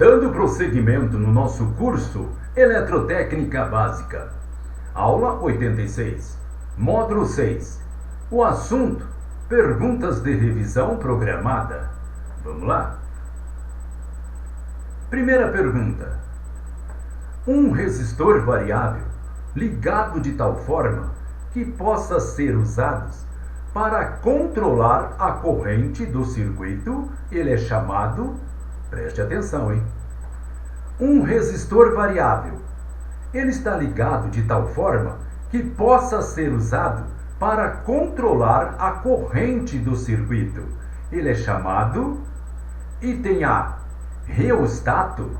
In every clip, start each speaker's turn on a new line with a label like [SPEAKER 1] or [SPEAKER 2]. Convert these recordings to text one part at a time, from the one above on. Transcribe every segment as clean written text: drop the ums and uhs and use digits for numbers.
[SPEAKER 1] Dando prosseguimento no nosso curso Eletrotécnica Básica. Aula 86, Módulo 6. O assunto: perguntas de revisão programada. Vamos lá? Primeira pergunta. Um resistor variável ligado de tal forma que possa ser usado para controlar a corrente do circuito, ele é chamado, preste atenção, um resistor variável. Ele está ligado de tal forma que possa ser usado para controlar a corrente do circuito. Ele é chamado, item A, reostato,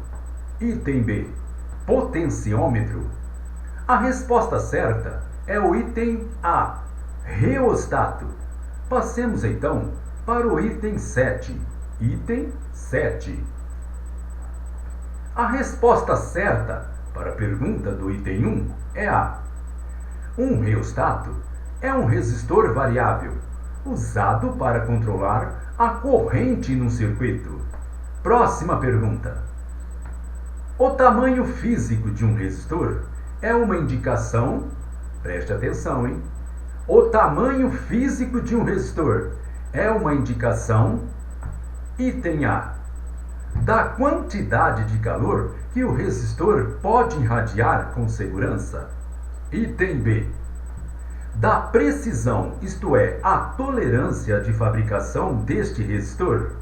[SPEAKER 1] item B, potenciômetro. A resposta certa é o item A, reostato. Passemos então para o item 7. Item 7. A resposta certa para a pergunta do item 1 é A. Um reostato é um resistor variável usado para controlar a corrente no circuito. Próxima pergunta. O tamanho físico de um resistor é uma indicação, preste atenção, O tamanho físico de um resistor é uma indicação, item A, da quantidade de calor que o resistor pode irradiar com segurança. Item B, da precisão, isto é, a tolerância de fabricação deste resistor.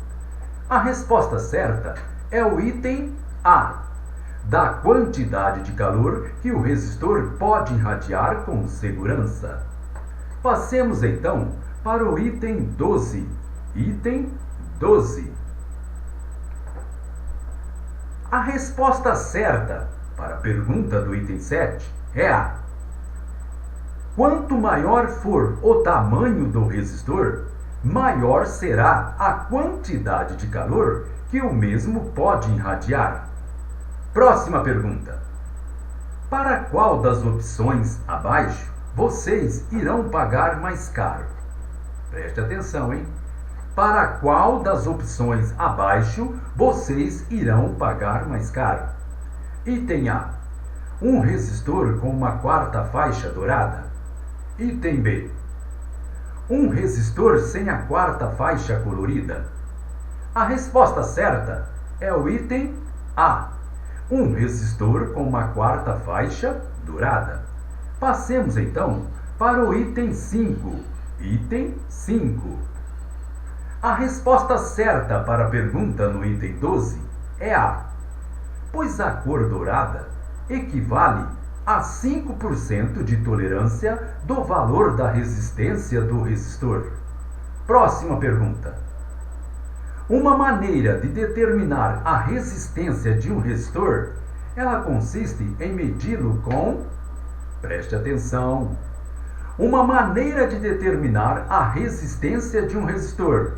[SPEAKER 1] A resposta certa é o item A, da quantidade de calor que o resistor pode irradiar com segurança. Passemos então para o item 12. Item 12. A resposta certa para a pergunta do item 7 é A. Quanto maior for o tamanho do resistor, maior será a quantidade de calor que o mesmo pode irradiar. Próxima pergunta. Para qual das opções abaixo vocês irão pagar mais caro? Preste atenção, Para qual das opções abaixo vocês irão pagar mais caro? Item A, um resistor com uma quarta faixa dourada. Item B, um resistor sem a quarta faixa colorida. A resposta certa é o item A, um resistor com uma quarta faixa dourada. Passemos então para o item 5. Item 5. A resposta certa para a pergunta no item 12 é A, pois a cor dourada equivale a 5% de tolerância do valor da resistência do resistor. Próxima pergunta. Uma maneira de determinar a resistência de um resistor, ela consiste em medi-lo com... Preste atenção. Uma maneira de determinar a resistência de um resistor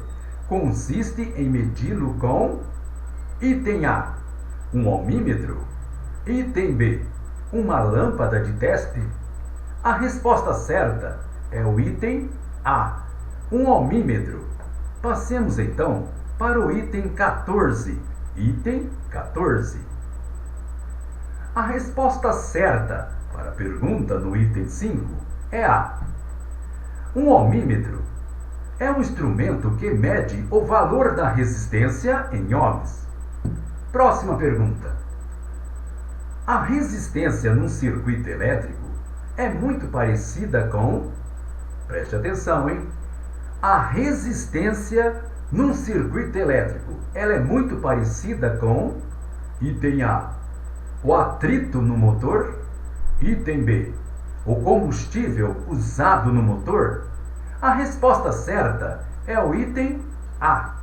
[SPEAKER 1] consiste em medi-lo com... Item A, um ohmímetro. Item B, uma lâmpada de teste. A resposta certa é o item A, um ohmímetro. Passemos então para o item 14. Item 14. A resposta certa para a pergunta no item 5 é A. Um ohmímetro é um instrumento que mede o valor da resistência em ohms. Próxima pergunta. A resistência num circuito elétrico é muito parecida com... Preste atenção, A resistência num circuito elétrico, ela é muito parecida com... Item A, o atrito no motor. Item B, o combustível usado no motor. A resposta certa é o item A,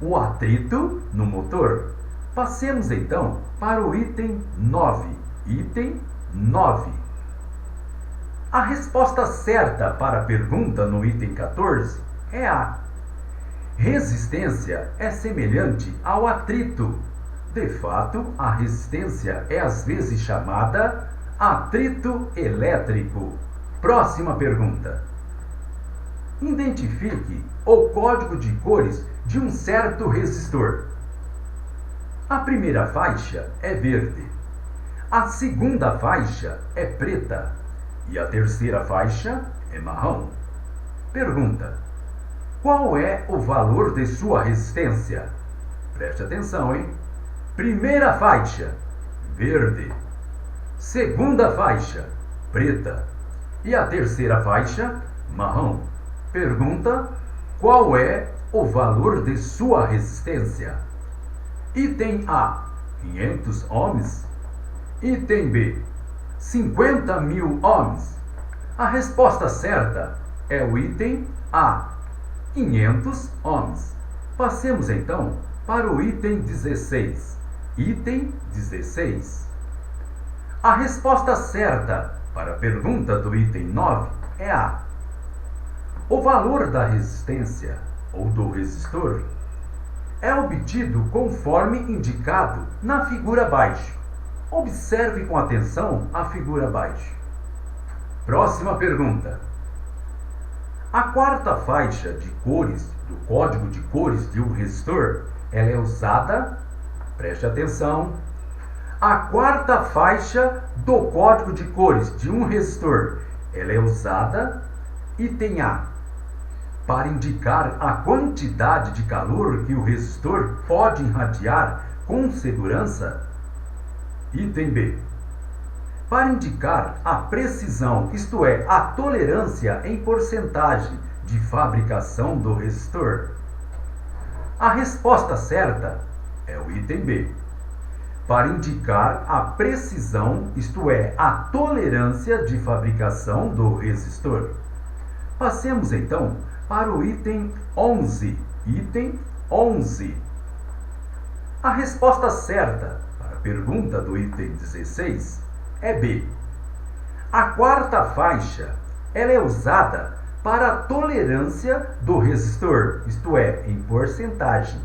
[SPEAKER 1] o atrito no motor. Passemos então para o item 9. Item 9. A resposta certa para a pergunta no item 14 é A. Resistência é semelhante ao atrito. De fato, a resistência é às vezes chamada atrito elétrico. Próxima pergunta. Identifique o código de cores de um certo resistor. A primeira faixa é verde. A segunda faixa é preta. E a terceira faixa é marrom. Pergunta: qual é o valor de sua resistência? Preste atenção, hein? Primeira faixa, verde. Segunda faixa, preta. E a terceira faixa, marrom. Pergunta: qual é o valor de sua resistência? Item A, 500 ohms. Item B, 50.000 ohms. A resposta certa é o item A, 500 ohms. Passemos então para o item 16. Item 16. A resposta certa para a pergunta do item 9 é A. O valor da resistência ou do resistor é obtido conforme indicado na figura abaixo. Observe com atenção a figura abaixo. Próxima pergunta. A quarta faixa de cores do código de cores de um resistor, ela é usada, preste atenção, a quarta faixa do código de cores de um resistor, ela é usada, item A, para indicar a quantidade de calor que o resistor pode irradiar com segurança. Item B, para indicar a precisão, isto é, a tolerância em porcentagem de fabricação do resistor. A resposta certa é o item B, para indicar a precisão, isto é, a tolerância de fabricação do resistor. Passemos então para o item 11. Item 11. A resposta certa para a pergunta do item 16 é B. A quarta faixa ela é usada para a tolerância do resistor, isto é, em porcentagem.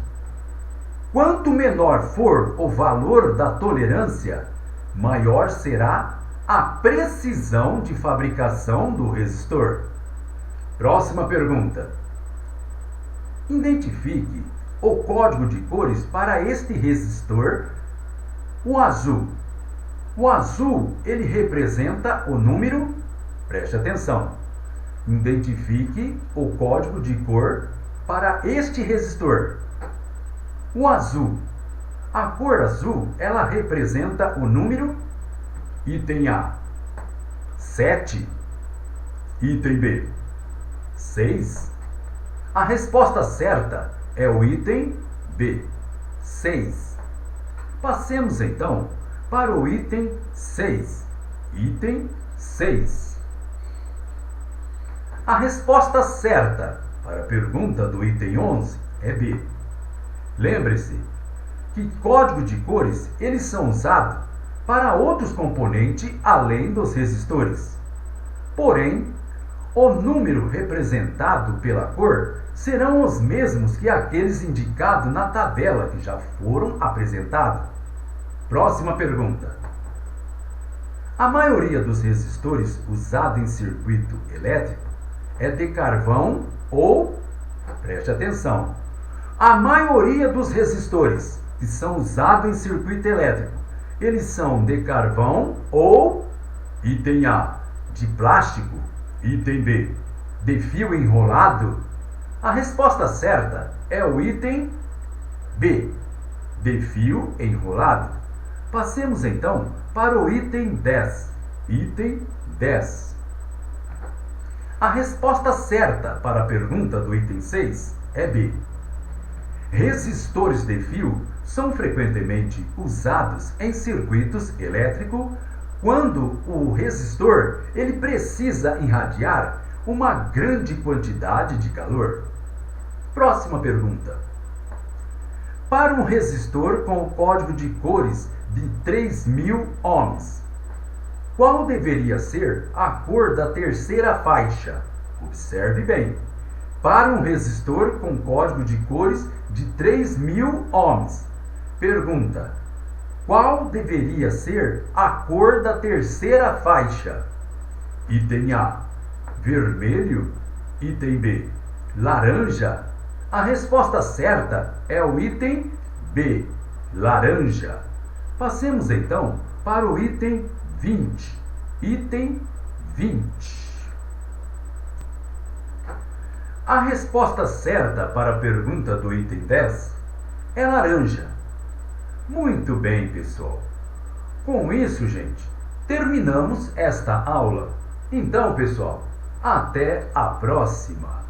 [SPEAKER 1] Quanto menor for o valor da tolerância, maior será a precisão de fabricação do resistor. Próxima pergunta. Identifique o código de cores para este resistor, o azul. O azul, ele representa o número, preste atenção, identifique o código de cor para este resistor. O azul, a cor azul, ela representa o número, item A, 7, item B, 6. A resposta certa é o item B, 6. Passemos então para o item 6. Item 6. A resposta certa para a pergunta do item 11 é B. Lembre-se que código de cores eles são usados para outros componentes além dos resistores. Porém, o número representado pela cor serão os mesmos que aqueles indicados na tabela que já foram apresentados. Próxima pergunta. A maioria dos resistores usados em circuito elétrico é de carvão ou, preste atenção, a maioria dos resistores que são usados em circuito elétrico, eles são de carvão ou, item A, de plástico, item B, de fio enrolado. A resposta certa é o item B, de fio enrolado. Passemos então para o item 10. Item 10. A resposta certa para a pergunta do item 6 é B. Resistores de fio são frequentemente usados em circuitos elétricos quando o resistor ele precisa irradiar uma grande quantidade de calor. Próxima pergunta. Para um resistor com o código de cores de 3.000 ohms, qual deveria ser a cor da terceira faixa? Observe bem. Para um resistor com código de cores de 3.000 ohms, pergunta: qual deveria ser a cor da terceira faixa? Item A, vermelho. Item B, laranja. A resposta certa é o item B, laranja. Passemos então para o item 20. Item 20. A resposta certa para a pergunta do item 10 é laranja. Muito bem, pessoal. Com isso, gente, terminamos esta aula. Então, pessoal, até a próxima!